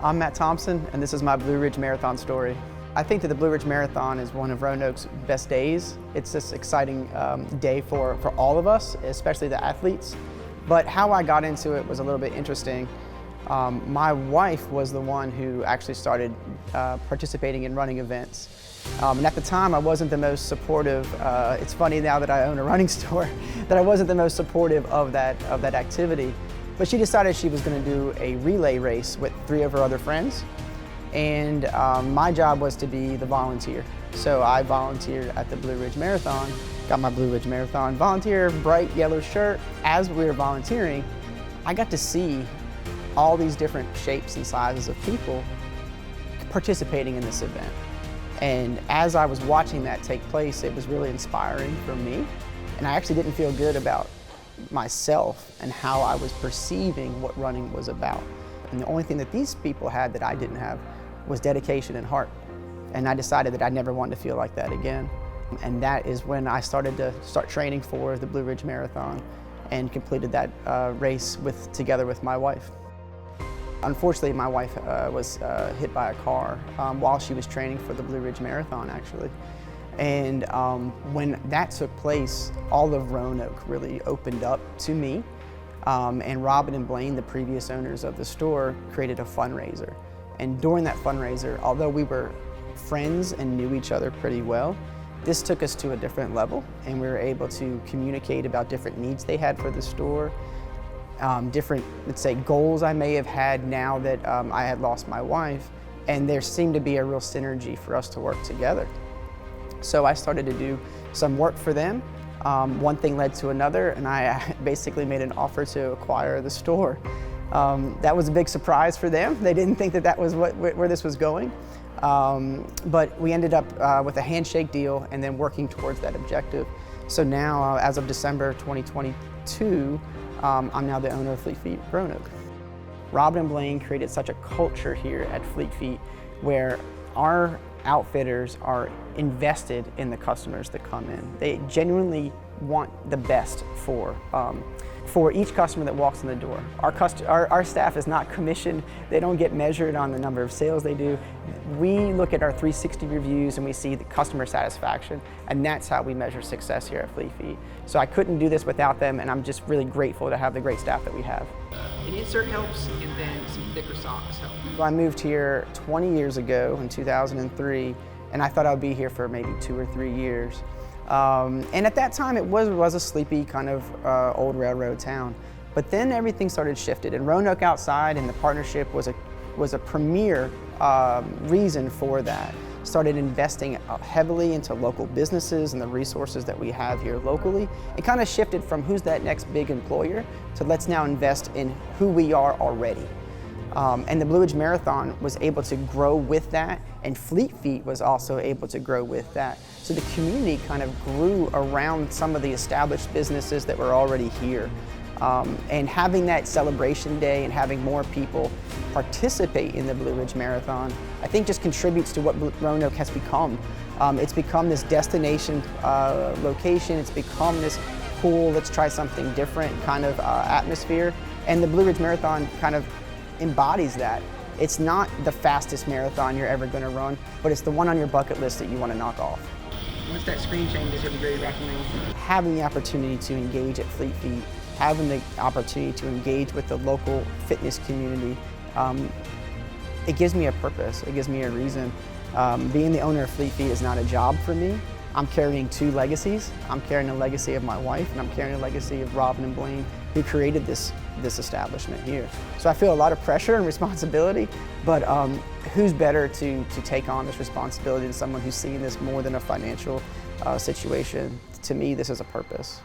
I'm Matt Thompson, and this is my Blue Ridge Marathon story. I think that the Blue Ridge Marathon is one of Roanoke's best days. It's this exciting day for all of us, especially the athletes. But how I got into it was a little bit interesting. My wife was the one who actually started participating in running events. And at the time, I wasn't the most supportive. It's funny now that I own a running store, that I wasn't the most supportive of that activity. But she decided she was going to do a relay race with 3 of her other friends. And my job was to be the volunteer. So I volunteered at the Blue Ridge Marathon, got my Blue Ridge Marathon volunteer, bright yellow shirt. As we were volunteering, I got to see all these different shapes and sizes of people participating in this event. And as I was watching that take place, it was really inspiring for me. And I actually didn't feel good about myself and how I was perceiving what running was about. And the only thing that these people had that I didn't have was dedication and heart. And I decided that I never wanted to feel like that again. And that is when I started to training for the Blue Ridge Marathon and completed that race together with my wife. Unfortunately, my wife was hit by a car while she was training for the Blue Ridge Marathon, actually. And when that took place, all of Roanoke really opened up to me. And Robin and Blaine, the previous owners of the store, created a fundraiser. And during that fundraiser, although we were friends and knew each other pretty well, this took us to a different level, and we were able to communicate about different needs they had for the store, different, let's say, goals I may have had now that I had lost my wife, and there seemed to be a real synergy for us to work together. So I started to do some work for them. One thing led to another, and I basically made an offer to acquire the store. That was a big surprise for them. They didn't think that was where this was going. But we ended up with a handshake deal and then working towards that objective. So now, as of December 2022, I'm now the owner of Feet Roanoke. Robin and Blaine created such a culture here at Fleet Feet where our outfitters are invested in the customers that come in. They genuinely want the best for each customer that walks in the door. Our staff is not commissioned. They don't get measured on the number of sales they do. We look at our 360 reviews and we see the customer satisfaction, and that's how we measure success here at Fleet Feet. So I couldn't do this without them, and I'm just really grateful to have the great staff that we have. An insert helps, and then some thicker socks help. I moved here 20 years ago in 2003, and I thought I would be here for maybe 2 or 3 years. And at that time, it was a sleepy kind of old railroad town. But then everything started shifted, and Roanoke Outside and the partnership was a premier reason for that. Started investing heavily into local businesses and the resources that we have here locally. It kind of shifted from who's that next big employer to let's now invest in who we are already. And the Blue Ridge Marathon was able to grow with that, and Fleet Feet was also able to grow with that. So the community kind of grew around some of the established businesses that were already here. And having that celebration day and having more people participate in the Blue Ridge Marathon, I think just contributes to what Roanoke has become. It's become this destination location. It's become this cool, let's try something different kind of atmosphere. And the Blue Ridge Marathon kind of embodies that. It's not the fastest marathon you're ever going to run, but it's the one on your bucket list that you want to knock off. Once that screen changes, you'll be very recognized. Having the opportunity to engage at Fleet Feet, having the opportunity to engage with the local fitness community, it gives me a purpose, it gives me a reason. Being the owner of Fleet Feet is not a job for me. I'm carrying 2 legacies. I'm carrying a legacy of my wife, and I'm carrying a legacy of Robin and Blaine, who created this establishment here. So I feel a lot of pressure and responsibility, but who's better to take on this responsibility than someone who's seeing this more than a financial situation? To me, this is a purpose.